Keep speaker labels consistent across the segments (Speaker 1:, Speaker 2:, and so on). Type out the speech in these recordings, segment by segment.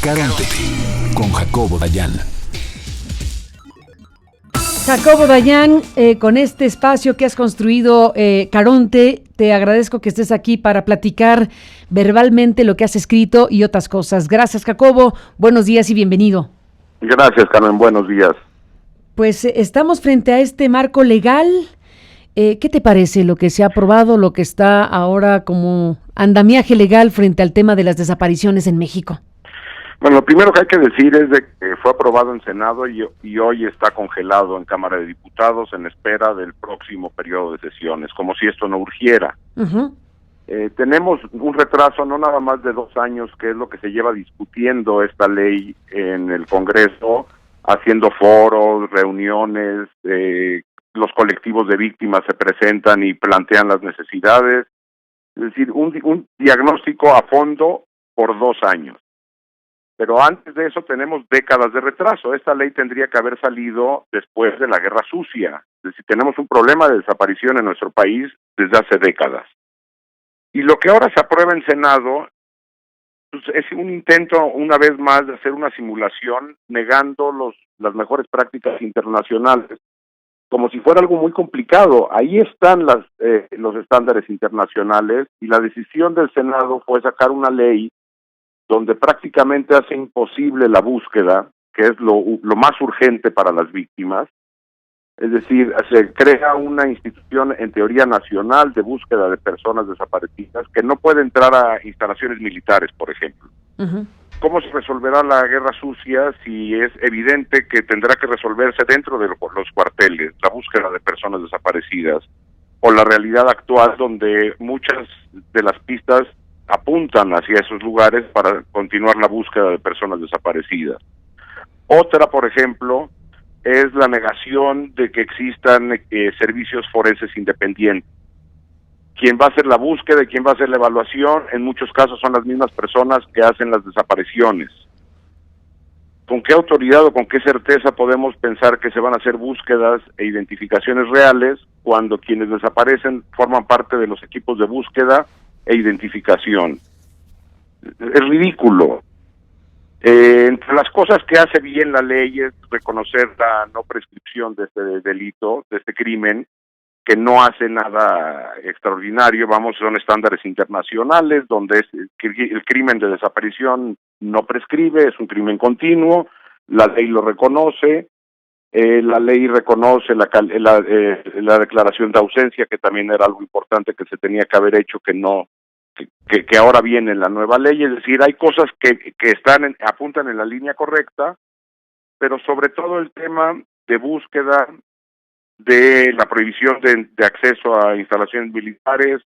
Speaker 1: Caronte, con Jacobo Dayan.
Speaker 2: Jacobo Dayan, con este espacio que has construido, Caronte, te agradezco que estés aquí para platicar verbalmente lo que has escrito y otras cosas. Gracias, Jacobo. Buenos días y bienvenido.
Speaker 3: Gracias, Carmen. Buenos días.
Speaker 2: Pues estamos frente a este marco legal. ¿Qué te parece lo que se ha aprobado, lo que está ahora como andamiaje legal frente al tema de las desapariciones en México?
Speaker 3: Bueno, lo primero que hay que decir es de que fue aprobado en Senado y hoy está congelado en Cámara de Diputados en espera del próximo periodo de sesiones, como si esto no urgiera.
Speaker 2: Uh-huh.
Speaker 3: Tenemos un retraso no nada más de 2 años, que es lo que se lleva discutiendo esta ley en el Congreso, haciendo foros, reuniones, los colectivos de víctimas se presentan y plantean las necesidades, es decir, un diagnóstico a fondo por 2 años. Pero antes de eso tenemos décadas de retraso. Esta ley tendría que haber salido después de la Guerra Sucia. Es decir, tenemos un problema de desaparición en nuestro país desde hace décadas. Y lo que ahora se aprueba en Senado pues, es un intento, una vez más, de hacer una simulación negando las mejores prácticas internacionales, como si fuera algo muy complicado. Ahí están los estándares internacionales y la decisión del Senado fue sacar una ley donde prácticamente hace imposible la búsqueda, que es lo más urgente para las víctimas. Es decir, se crea una institución en teoría nacional de búsqueda de personas desaparecidas que no puede entrar a instalaciones militares, por ejemplo.
Speaker 2: Uh-huh.
Speaker 3: ¿Cómo se resolverá la guerra sucia si es evidente que tendrá que resolverse dentro de los cuarteles, la búsqueda de personas desaparecidas, o la realidad actual donde muchas de las pistas apuntan hacia esos lugares para continuar la búsqueda de personas desaparecidas? Otra, por ejemplo, es la negación de que existan servicios forenses independientes. Quien va a hacer la búsqueda y quien va a hacer la evaluación, en muchos casos son las mismas personas que hacen las desapariciones. ¿Con qué autoridad o con qué certeza podemos pensar que se van a hacer búsquedas e identificaciones reales cuando quienes desaparecen forman parte de los equipos de búsqueda e identificación? Es ridículo. Entre las cosas que hace bien la ley es reconocer la no prescripción de este delito, de este crimen, que no hace nada extraordinario. Son estándares internacionales donde el crimen de desaparición no prescribe, es un crimen continuo, la ley lo reconoce. La ley reconoce la declaración de ausencia, que también era algo importante que se tenía que haber hecho, que ahora viene en la nueva ley. Es decir, hay cosas que apuntan en la línea correcta, pero sobre todo el tema de búsqueda, de la prohibición de acceso a instalaciones militares,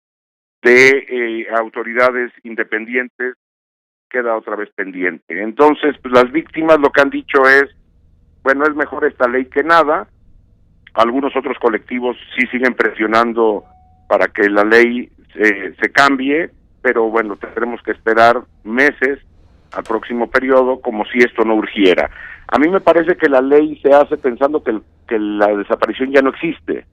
Speaker 3: de autoridades independientes, queda otra vez pendiente. Entonces, pues las víctimas lo que han dicho es, bueno, es mejor esta ley que nada. Algunos otros colectivos sí siguen presionando para que la ley se cambie, pero bueno, tendremos que esperar meses al próximo periodo como si esto no urgiera. A mí me parece que la ley se hace pensando que la desaparición ya no existe,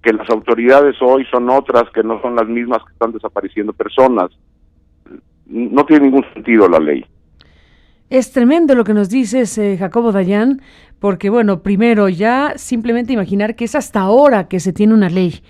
Speaker 3: que las autoridades hoy son otras, que no son las mismas que están desapareciendo personas. No tiene ningún sentido la ley.
Speaker 2: Es tremendo lo que nos dices, Jacobo Dayan, porque bueno, primero ya simplemente imaginar que es hasta ahora que se tiene una ley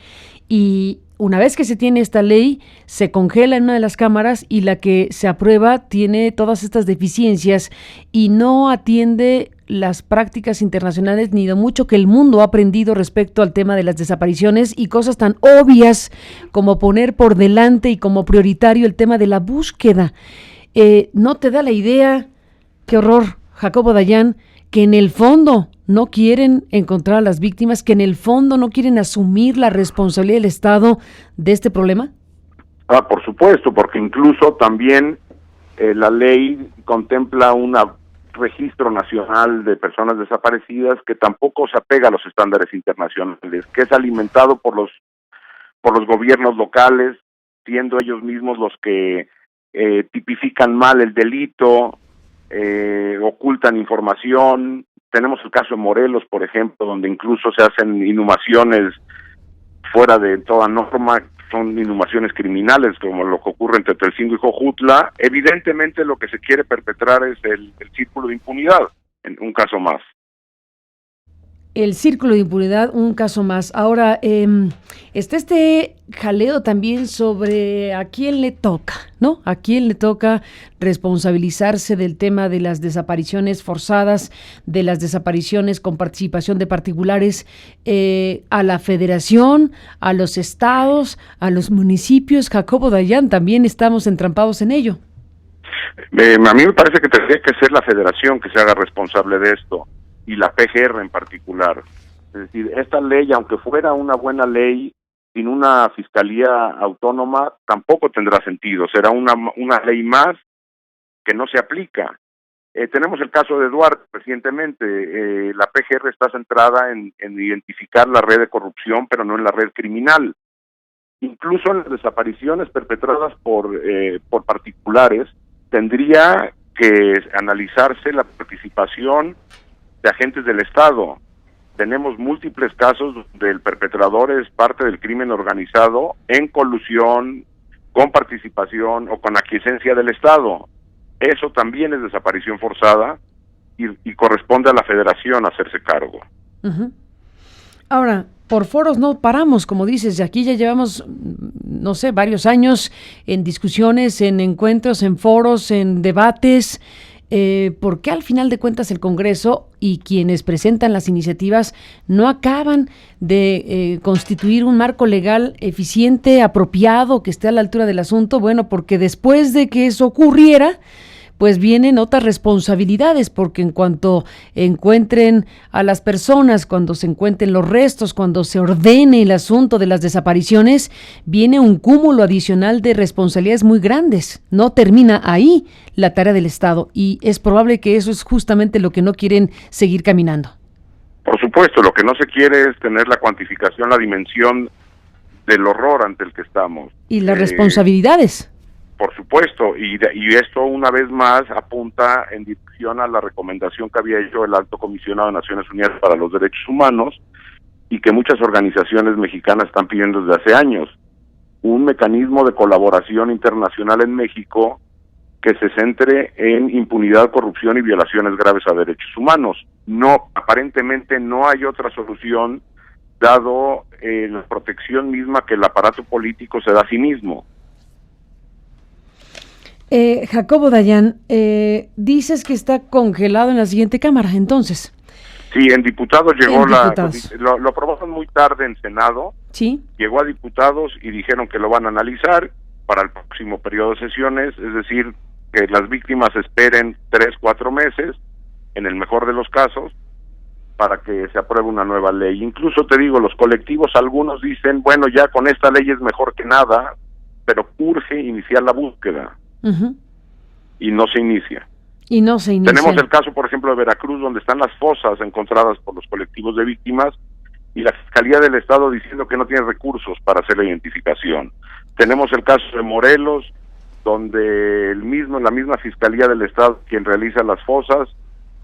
Speaker 2: y una vez que se tiene esta ley, se congela en una de las cámaras y la que se aprueba tiene todas estas deficiencias y no atiende las prácticas internacionales ni de mucho que el mundo ha aprendido respecto al tema de las desapariciones y cosas tan obvias como poner por delante y como prioritario el tema de la búsqueda. ¿No te da la idea, qué horror, Jacobo Dayan, que en el fondo no quieren encontrar a las víctimas, que en el fondo no quieren asumir la responsabilidad del Estado de este problema?
Speaker 3: Por supuesto, porque incluso también la ley contempla un registro nacional de personas desaparecidas que tampoco se apega a los estándares internacionales, que es alimentado por los gobiernos locales, siendo ellos mismos los que tipifican mal el delito, ocultan información. Tenemos el caso de Morelos, por ejemplo, donde incluso se hacen inhumaciones fuera de toda norma, son inhumaciones criminales, como lo que ocurre entre Telcingo y Jojutla. Evidentemente lo que se quiere perpetrar es el círculo de impunidad, en un caso más.
Speaker 2: El círculo de impunidad, un caso más. Ahora, está este jaleo también sobre a quién le toca, ¿no? A quién le toca responsabilizarse del tema de las desapariciones forzadas, de las desapariciones con participación de particulares, a la federación, a los estados, a los municipios. Jacobo Dayan, también estamos entrampados en ello.
Speaker 3: A mí me parece que tendría que ser la federación que se haga responsable de esto, y la PGR en particular. Es decir, esta ley, aunque fuera una buena ley, sin una fiscalía autónoma, tampoco tendrá sentido. Será una ley más que no se aplica. Tenemos el caso de Duarte recientemente. La PGR está centrada en identificar la red de corrupción, pero no en la red criminal. Incluso en las desapariciones perpetradas por particulares, tendría que analizarse la participación de agentes del Estado. Tenemos múltiples casos donde el perpetrador es parte del crimen organizado en colusión, con participación o con aquiescencia del Estado. Eso también es desaparición forzada y corresponde a la Federación hacerse cargo.
Speaker 2: Uh-huh. Ahora, por foros no paramos, como dices, y aquí ya llevamos, no sé, varios años en discusiones, en encuentros, en foros, en debates. ¿Por qué al final de cuentas el Congreso y quienes presentan las iniciativas no acaban de constituir un marco legal eficiente, apropiado, que esté a la altura del asunto? Bueno, porque después de que eso ocurriera, pues vienen otras responsabilidades, porque en cuanto encuentren a las personas, cuando se encuentren los restos, cuando se ordene el asunto de las desapariciones, viene un cúmulo adicional de responsabilidades muy grandes. No termina ahí la tarea del Estado, y es probable que eso es justamente lo que no quieren seguir caminando.
Speaker 3: Por supuesto, lo que no se quiere es tener la cuantificación, la dimensión del horror ante el que estamos.
Speaker 2: Y las responsabilidades.
Speaker 3: Por supuesto, y esto una vez más apunta en dirección a la recomendación que había hecho el Alto Comisionado de Naciones Unidas para los Derechos Humanos y que muchas organizaciones mexicanas están pidiendo desde hace años. Un mecanismo de colaboración internacional en México que se centre en impunidad, corrupción y violaciones graves a derechos humanos. No, aparentemente no hay otra solución, dado la protección misma que el aparato político se da a sí mismo.
Speaker 2: Jacobo Dayan, dices que está congelado en la siguiente Cámara, entonces.
Speaker 3: Sí, en diputados llegó
Speaker 2: diputados.
Speaker 3: Lo aprobaron muy tarde en Senado.
Speaker 2: Sí.
Speaker 3: Llegó a diputados y dijeron que lo van a analizar para el próximo periodo de sesiones, es decir, que las víctimas esperen 3-4 meses, en el mejor de los casos, para que se apruebe una nueva ley. Incluso te digo, los colectivos, algunos dicen, bueno, ya con esta ley es mejor que nada, pero urge iniciar la búsqueda. Uh-huh. Y no se inicia. Tenemos el caso, por ejemplo, de Veracruz, donde están las fosas encontradas por los colectivos de víctimas y la Fiscalía del Estado diciendo que no tiene recursos para hacer la identificación. Tenemos el caso de Morelos, donde la misma Fiscalía del Estado quien realiza las fosas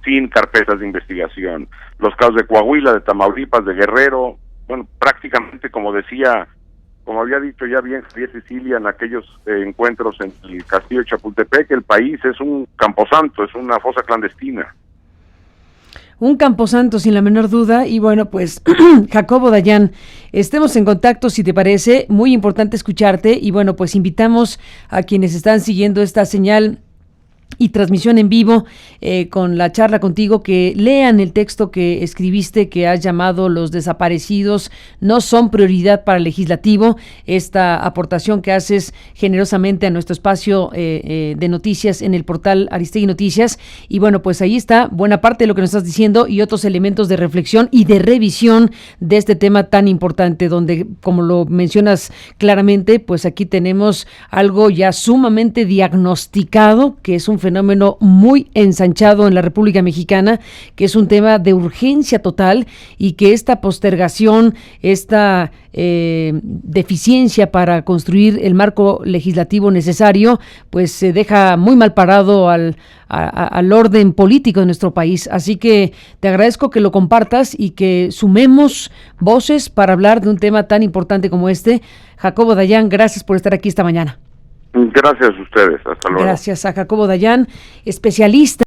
Speaker 3: sin carpetas de investigación. Los casos de Coahuila, de Tamaulipas, de Guerrero, bueno, prácticamente como había dicho ya bien Javier Sicilia en aquellos encuentros en el Castillo de Chapultepec, el país es un camposanto, es una fosa clandestina.
Speaker 2: Un camposanto, sin la menor duda. Y bueno, pues, Jacobo Dayan, estemos en contacto, si te parece. Muy importante escucharte. Y bueno, pues invitamos a quienes están siguiendo esta señal y transmisión en vivo con la charla contigo, que lean el texto que escribiste, que has llamado Los desaparecidos no son prioridad para el legislativo, esta aportación que haces generosamente a nuestro espacio de noticias en el portal Aristegui Noticias. Y bueno, pues ahí está buena parte de lo que nos estás diciendo y otros elementos de reflexión y de revisión de este tema tan importante, donde, como lo mencionas claramente, pues aquí tenemos algo ya sumamente diagnosticado, que es un un fenómeno muy ensanchado en la República Mexicana, que es un tema de urgencia total y que esta postergación, esta deficiencia para construir el marco legislativo necesario, pues se deja muy mal parado al orden político de nuestro país. Así que te agradezco que lo compartas y que sumemos voces para hablar de un tema tan importante como este. Jacobo Dayan, gracias por estar aquí esta mañana.
Speaker 3: Gracias a ustedes, hasta luego.
Speaker 2: Gracias a Jacobo Dayan, especialista